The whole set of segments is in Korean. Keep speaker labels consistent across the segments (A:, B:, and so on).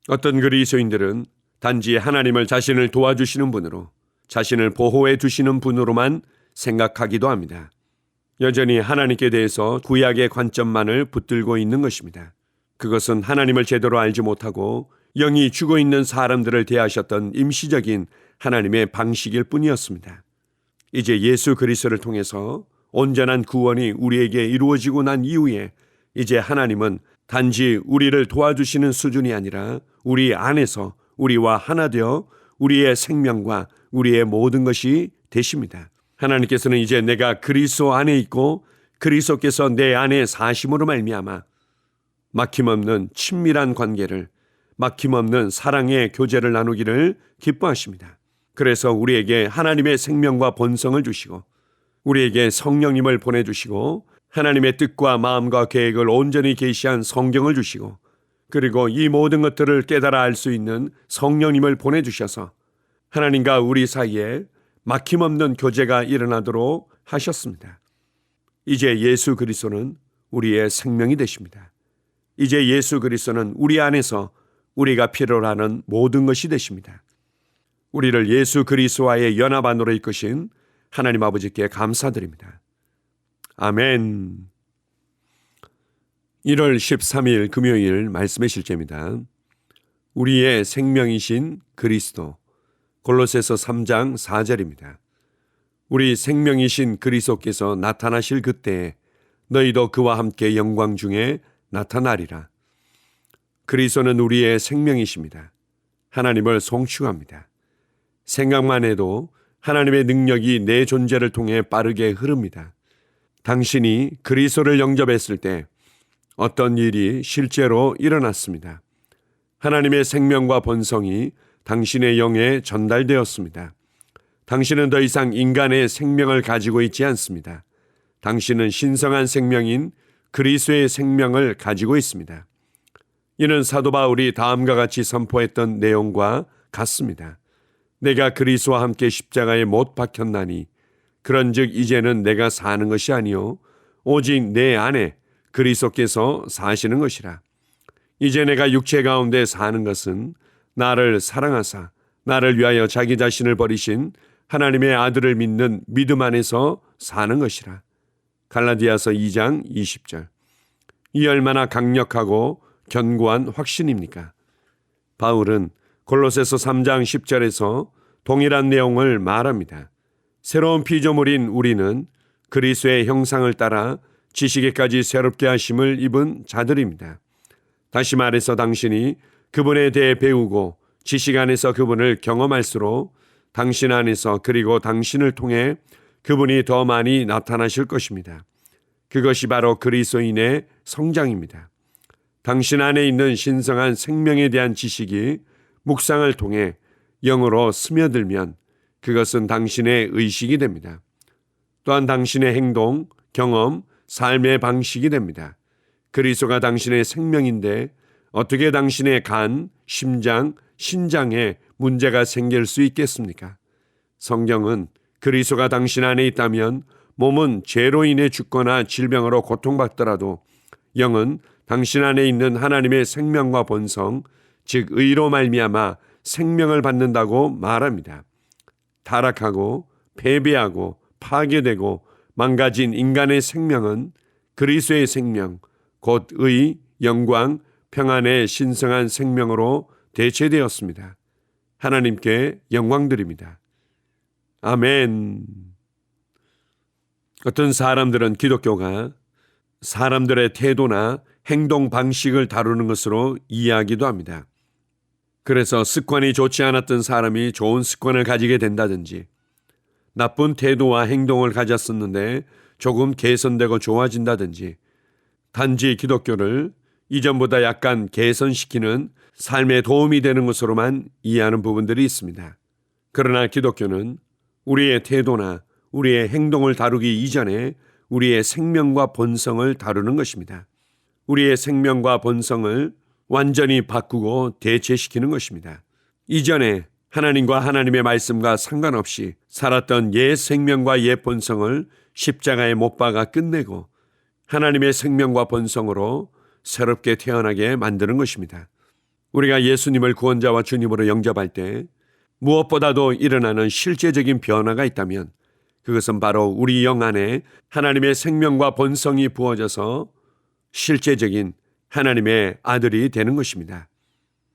A: 어떤 그리스도인들은 단지 하나님을 자신을 도와주시는 분으로, 자신을 보호해 주시는 분으로만 생각하기도 합니다. 여전히 하나님께 대해서 구약의 관점만을 붙들고 있는 것입니다. 그것은 하나님을 제대로 알지 못하고 영이 죽어 있는 사람들을 대하셨던 임시적인 하나님의 방식일 뿐이었습니다. 이제 예수 그리스도를 통해서 온전한 구원이 우리에게 이루어지고 난 이후에 이제 하나님은 단지 우리를 도와주시는 수준이 아니라 우리 안에서 우리와 하나 되어 우리의 생명과 우리의 모든 것이 되십니다. 하나님께서는 이제 내가 그리스도 안에 있고 그리스도께서 내 안에 사심으로 말미암아 막힘없는 친밀한 관계를, 막힘없는 사랑의 교제를 나누기를 기뻐하십니다. 그래서 우리에게 하나님의 생명과 본성을 주시고 우리에게 성령님을 보내주시고 하나님의 뜻과 마음과 계획을 온전히 계시한 성경을 주시고 그리고 이 모든 것들을 깨달아 알 수 있는 성령님을 보내주셔서 하나님과 우리 사이에 막힘없는 교제가 일어나도록 하셨습니다. 이제 예수 그리스도는 우리의 생명이 되십니다. 이제 예수 그리스도는 우리 안에서 우리가 필요로 하는 모든 것이 되십니다. 우리를 예수 그리스도와의 연합 안으로 이끄신 하나님 아버지께 감사드립니다. 아멘. 1월 13일 금요일 말씀의 실제입니다. 우리의 생명이신 그리스도, 골로새서 3장 4절입니다. 우리 생명이신 그리스도께서 나타나실 그때에 너희도 그와 함께 영광 중에 나타나리라. 그리스도는 우리의 생명이십니다. 하나님을 송축합니다. 생각만 해도 하나님의 능력이 내 존재를 통해 빠르게 흐릅니다. 당신이 그리스도를 영접했을 때 어떤 일이 실제로 일어났습니다. 하나님의 생명과 본성이 당신의 영에 전달되었습니다. 당신은 더 이상 인간의 생명을 가지고 있지 않습니다. 당신은 신성한 생명인 그리스도의 생명을 가지고 있습니다. 이는 사도 바울이 다음과 같이 선포했던 내용과 같습니다. 내가 그리스도와 함께 십자가에 못 박혔나니 그런즉 이제는 내가 사는 것이 아니요 오직 내 안에 그리스도께서 사시는 것이라. 이제 내가 육체 가운데 사는 것은 나를 사랑하사 나를 위하여 자기 자신을 버리신 하나님의 아들을 믿는 믿음 안에서 사는 것이라. 갈라디아서 2장 20절. 이 얼마나 강력하고 견고한 확신입니까? 바울은 골로새서 3장 10절에서 동일한 내용을 말합니다. 새로운 피조물인 우리는 그리스도의 형상을 따라 지식에까지 새롭게 하심을 입은 자들입니다. 다시 말해서 당신이 그분에 대해 배우고 지식 안에서 그분을 경험할수록 당신 안에서 그리고 당신을 통해 그분이 더 많이 나타나실 것입니다. 그것이 바로 그리스도인의 성장입니다. 당신 안에 있는 신성한 생명에 대한 지식이 묵상을 통해 영으로 스며들면 그것은 당신의 의식이 됩니다. 또한 당신의 행동, 경험, 삶의 방식이 됩니다. 그리스도가 당신의 생명인데 어떻게 당신의 간, 심장, 신장에 문제가 생길 수 있겠습니까? 성경은 그리스도가 당신 안에 있다면 몸은 죄로 인해 죽거나 질병으로 고통받더라도 영은 당신 안에 있는 하나님의 생명과 본성, 즉 의로 말미암아 생명을 받는다고 말합니다. 타락하고 패배하고 파괴되고 망가진 인간의 생명은 그리스도의 생명, 곧 의, 영광, 평안의 신성한 생명으로 대체되었습니다. 하나님께 영광 드립니다. 아멘. 어떤 사람들은 기독교가 사람들의 태도나 행동 방식을 다루는 것으로 이해하기도 합니다. 그래서 습관이 좋지 않았던 사람이 좋은 습관을 가지게 된다든지 나쁜 태도와 행동을 가졌었는데 조금 개선되고 좋아진다든지 단지 기독교를 이전보다 약간 개선시키는 삶에 도움이 되는 것으로만 이해하는 부분들이 있습니다. 그러나 기독교는 우리의 태도나 우리의 행동을 다루기 이전에 우리의 생명과 본성을 다루는 것입니다. 우리의 생명과 본성을 완전히 바꾸고 대체시키는 것입니다. 이전에 하나님과 하나님의 말씀과 상관없이 살았던 옛 생명과 옛 본성을 십자가에 못 박아 끝내고 하나님의 생명과 본성으로 새롭게 태어나게 만드는 것입니다. 우리가 예수님을 구원자와 주님으로 영접할 때 무엇보다도 일어나는 실제적인 변화가 있다면 그것은 바로 우리 영 안에 하나님의 생명과 본성이 부어져서 실제적인 하나님의 아들이 되는 것입니다.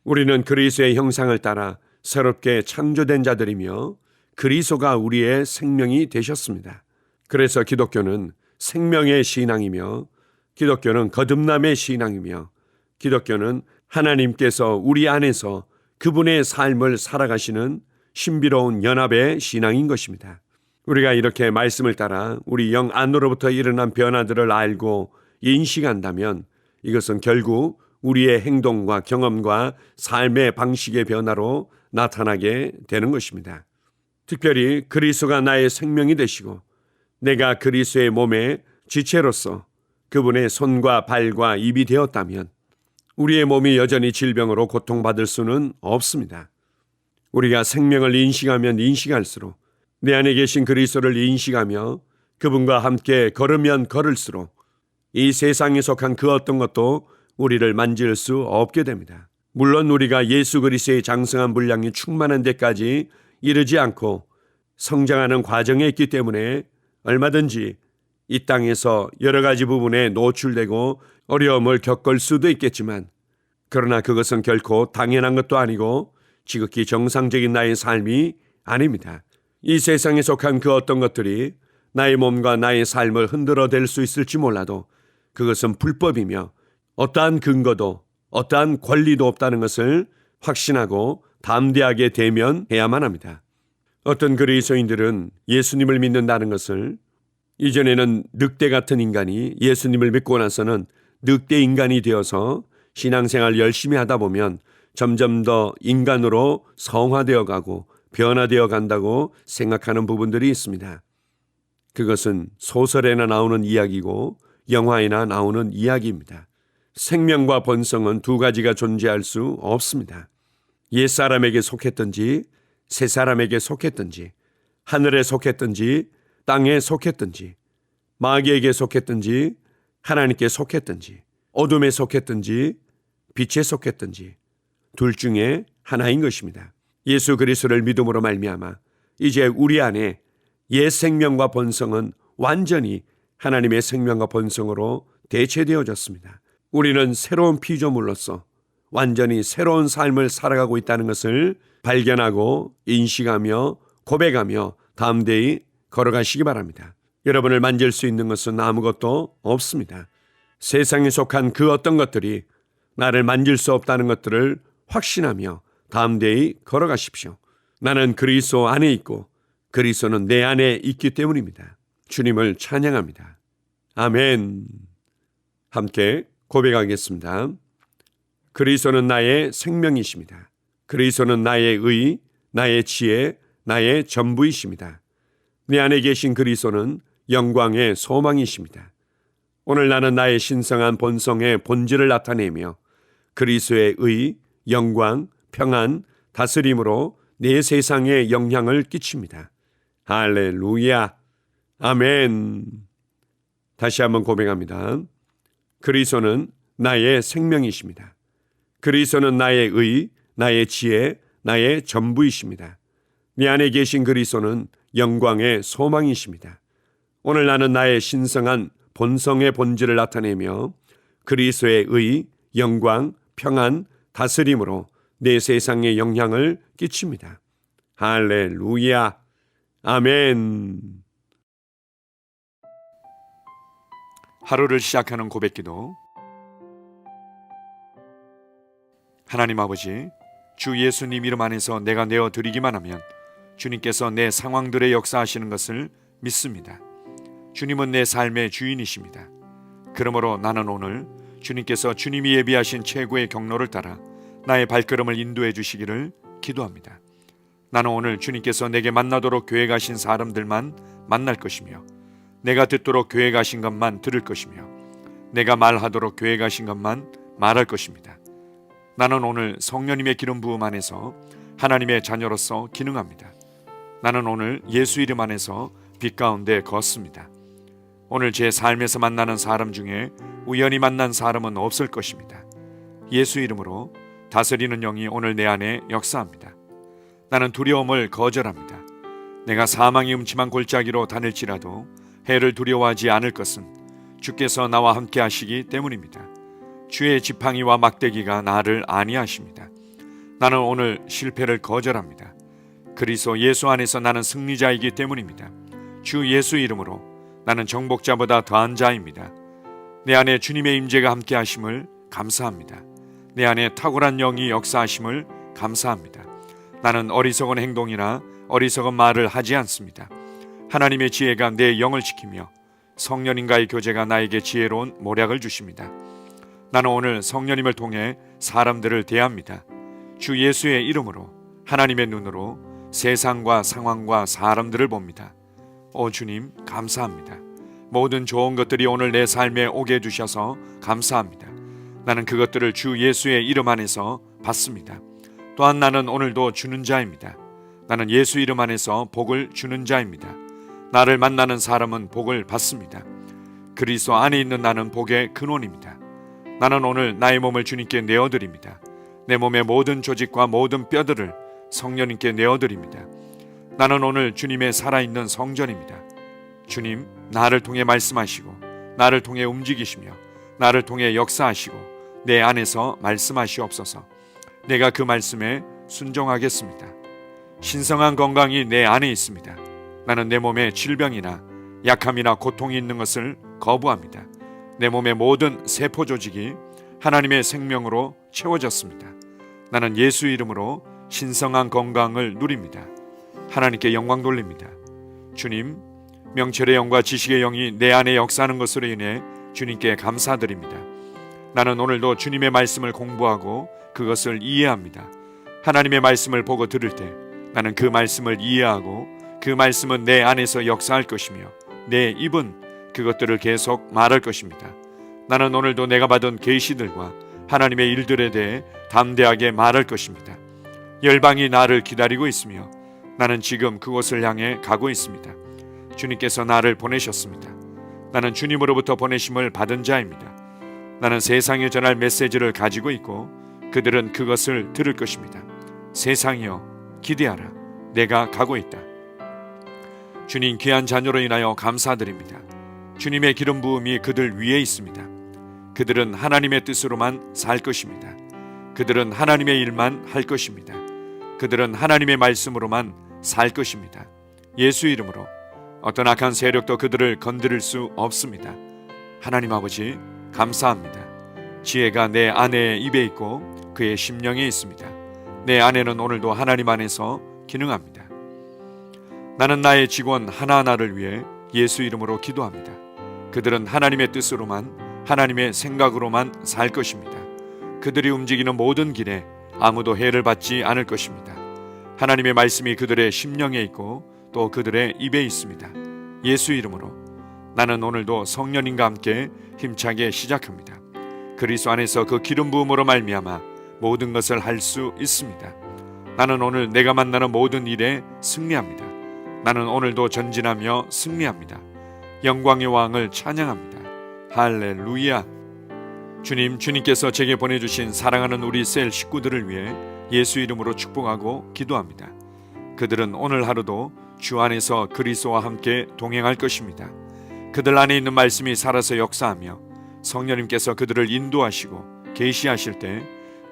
A: 우리는 그리스도의 형상을 따라 새롭게 창조된 자들이며 그리스도가 우리의 생명이 되셨습니다. 그래서 기독교는 생명의 신앙이며 기독교는 거듭남의 신앙이며 기독교는 하나님께서 우리 안에서 그분의 삶을 살아가시는 신비로운 연합의 신앙인 것입니다. 우리가 이렇게 말씀을 따라 우리 영 안으로부터 일어난 변화들을 알고 인식한다면 이것은 결국 우리의 행동과 경험과 삶의 방식의 변화로 나타나게 되는 것입니다. 특별히 그리스도가 나의 생명이 되시고 내가 그리스도의 몸의 지체로서 그분의 손과 발과 입이 되었다면 우리의 몸이 여전히 질병으로 고통받을 수는 없습니다. 우리가 생명을 인식하면 인식할수록 내 안에 계신 그리스도를 인식하며 그분과 함께 걸으면 걸을수록 이 세상에 속한 그 어떤 것도 우리를 만질 수 없게 됩니다. 물론 우리가 예수 그리스도의 장성한 분량이 충만한 데까지 이르지 않고 성장하는 과정에 있기 때문에 얼마든지 이 땅에서 여러 가지 부분에 노출되고 어려움을 겪을 수도 있겠지만 그러나 그것은 결코 당연한 것도 아니고 지극히 정상적인 나의 삶이 아닙니다. 이 세상에 속한 그 어떤 것들이 나의 몸과 나의 삶을 흔들어댈 수 있을지 몰라도 그것은 불법이며 어떠한 근거도 어떠한 권리도 없다는 것을 확신하고 담대하게 대면해야만 합니다. 어떤 그리스도인들은 예수님을 믿는다는 것을 이전에는 늑대 같은 인간이 예수님을 믿고 나서는 늑대 인간이 되어서 신앙생활 열심히 하다 보면 점점 더 인간으로 성화되어 가고 변화되어 간다고 생각하는 부분들이 있습니다. 그것은 소설에나 나오는 이야기고 영화에나 나오는 이야기입니다. 생명과 본성은 두 가지가 존재할 수 없습니다. 옛사람에게 속했든지 새사람에게 속했든지 하늘에 속했든지 땅에 속했든지 마귀에게 속했든지 하나님께 속했든지 어둠에 속했든지 빛에 속했든지 둘 중에 하나인 것입니다. 예수 그리스도를 믿음으로 말미암아 이제 우리 안에 옛 생명과 본성은 완전히 하나님의 생명과 본성으로 대체되어졌습니다. 우리는 새로운 피조물로서 완전히 새로운 삶을 살아가고 있다는 것을 발견하고 인식하며 고백하며 담대히 걸어가시기 바랍니다. 여러분을 만질 수 있는 것은 아무것도 없습니다. 세상에 속한 그 어떤 것들이 나를 만질 수 없다는 것들을 확신하며 담대히 걸어가십시오. 나는 그리스도 안에 있고 그리스도는 내 안에 있기 때문입니다. 주님을 찬양합니다. 아멘. 함께 고백하겠습니다. 그리스도는 나의 생명이십니다. 그리스도는 나의 의, 나의 지혜, 나의 전부이십니다. 내 안에 계신 그리스도는 영광의 소망이십니다. 오늘 나는 나의 신성한 본성의 본질을 나타내며 그리스도의 의, 영광, 평안, 다스림으로 내 세상에 영향을 끼칩니다. 할렐루야. 아멘. 다시 한번 고백합니다. 그리스도는 나의 생명이십니다. 그리스도는 나의 의, 나의 지혜, 나의 전부이십니다. 내 안에 계신 그리스도는 영광의 소망이십니다. 오늘 나는 나의 신성한 본성의 본질을 나타내며 그리스도의 의, 영광, 평안, 다스림으로 내 세상에 영향을 끼칩니다. 할렐루야. 아멘. 하루를 시작하는 고백기도. 하나님 아버지, 주 예수님 이름 안에서 내가 내어 드리기만 하면 주님께서 내 상황들에 역사하시는 것을 믿습니다. 주님은 내 삶의 주인이십니다. 그러므로 나는 오늘 주님께서 주님이 예비하신 최고의 경로를 따라 나의 발걸음을 인도해 주시기를 기도합니다. 나는 오늘 주님께서 내게 만나도록 계획하신 사람들만 만날 것이며 내가 듣도록 계획하신 것만 들을 것이며 내가 말하도록 계획하신 것만 말할 것입니다. 나는 오늘 성령님의 기름 부음 안에서 하나님의 자녀로서 기능합니다. 나는 오늘 예수 이름 안에서 빛 가운데 걷습니다. 오늘 제 삶에서 만나는 사람 중에 우연히 만난 사람은 없을 것입니다. 예수 이름으로
B: 다스리는 영이 오늘 내 안에 역사합니다. 나는 두려움을 거절합니다. 내가 사망의 음침한 골짜기로 다닐지라도 해를 두려워하지 않을 것은 주께서 나와 함께 하시기 때문입니다. 주의 지팡이와 막대기가 나를 안위하십니다. 나는 오늘 실패를 거절합니다. 그리스도 예수 안에서 나는 승리자이기 때문입니다. 주 예수 이름으로 나는 정복자보다 더한 자입니다. 내 안에 주님의 임재가 함께 하심을 감사합니다. 내 안에 탁월한 영이 역사하심을 감사합니다. 나는 어리석은 행동이나 어리석은 말을 하지 않습니다. 하나님의 지혜가 내 영을 지키며 성령님과의 교제가 나에게 지혜로운 모략을 주십니다. 나는 오늘 성령님을 통해 사람들을 대합니다. 주 예수의 이름으로 하나님의 눈으로 세상과 상황과 사람들을 봅니다. 오 주님 감사합니다. 모든 좋은 것들이 오늘 내 삶에 오게 해주셔서 감사합니다. 나는 그것들을 주 예수의 이름 안에서 받습니다. 또한 나는 오늘도 주는 자입니다. 나는 예수 이름 안에서 복을 주는 자입니다. 나를 만나는 사람은 복을 받습니다. 그리스도 안에 있는 나는 복의 근원입니다. 나는 오늘 나의 몸을 주님께 내어드립니다. 내 몸의 모든 조직과 모든 뼈들을 성령님께 내어드립니다. 나는 오늘 주님의 살아있는 성전입니다. 주님, 나를 통해 말씀하시고 나를 통해 움직이시며 나를 통해 역사하시고 내 안에서 말씀하시옵소서. 내가 그 말씀에 순종하겠습니다. 신성한 건강이 내 안에 있습니다. 나는 내 몸에 질병이나 약함이나 고통이 있는 것을 거부합니다. 내 몸의 모든 세포 조직이 하나님의 생명으로 채워졌습니다. 나는 예수 이름으로 신성한 건강을 누립니다. 하나님께 영광 돌립니다. 주님, 명철의 영과 지식의 영이 내 안에 역사하는 것으로 인해 주님께 감사드립니다. 나는 오늘도 주님의 말씀을 공부하고 그것을 이해합니다. 하나님의 말씀을 보고 들을 때 나는 그 말씀을 이해하고 그 말씀은 내 안에서 역사할 것이며 내 입은 그것들을 계속 말할 것입니다. 나는 오늘도 내가 받은 계시들과 하나님의 일들에 대해 담대하게 말할 것입니다. 열방이 나를 기다리고 있으며 나는 지금 그곳을 향해 가고 있습니다. 주님께서 나를 보내셨습니다. 나는 주님으로부터 보내심을 받은 자입니다. 나는 세상에 전할 메시지를 가지고 있고 그들은 그것을 들을 것입니다. 세상이여 기대하라. 내가 가고 있다. 주님 귀한 자녀로 인하여 감사드립니다. 주님의 기름 부음이 그들 위에 있습니다. 그들은 하나님의 뜻으로만 살 것입니다. 그들은 하나님의 일만 할 것입니다. 그들은 하나님의 말씀으로만 살 것입니다. 예수 이름으로 어떤 악한 세력도 그들을 건드릴 수 없습니다. 하나님 아버지 감사합니다. 지혜가 내 아내의 입에 있고 그의 심령에 있습니다. 내 아내는 오늘도 하나님 안에서 기능합니다. 나는 나의 직원 하나하나를 위해 예수 이름으로 기도합니다. 그들은 하나님의 뜻으로만 하나님의 생각으로만 살 것입니다. 그들이 움직이는 모든 길에 아무도 해를 받지 않을 것입니다. 하나님의 말씀이 그들의 심령에 있고 또 그들의 입에 있습니다. 예수 이름으로 나는 오늘도 성령님과 함께 힘차게 시작합니다. 그리스도 안에서 그 기름 부음으로 말미암아 모든 것을 할 수 있습니다. 나는 오늘 내가 만나는 모든 일에 승리합니다. 나는 오늘도 전진하며 승리합니다. 영광의 왕을 찬양합니다. 할렐루야. 주님께서 제게 보내주신 사랑하는 우리 셀 식구들을 위해 예수 이름으로 축복하고 기도합니다. 그들은 오늘 하루도 주 안에서 그리스도와 함께 동행할 것입니다. 그들 안에 있는 말씀이 살아서 역사하며 성령님께서 그들을 인도하시고 계시하실 때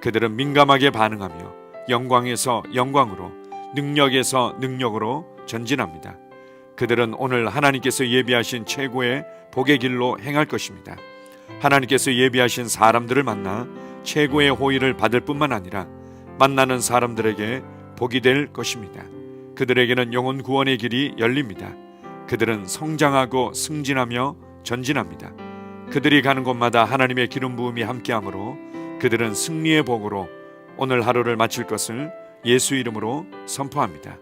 B: 그들은 민감하게 반응하며 영광에서 영광으로 능력에서 능력으로 전진합니다. 그들은 오늘 하나님께서 예비하신 최고의 복의 길로 행할 것입니다. 하나님께서 예비하신 사람들을 만나 최고의 호의를 받을 뿐만 아니라 만나는 사람들에게 복이 될 것입니다. 그들에게는 영혼 구원의 길이 열립니다. 그들은 성장하고 승진하며 전진합니다. 그들이 가는 곳마다 하나님의 기름 부음이 함께하므로 그들은 승리의 복으로 오늘 하루를 마칠 것을 예수 이름으로 선포합니다.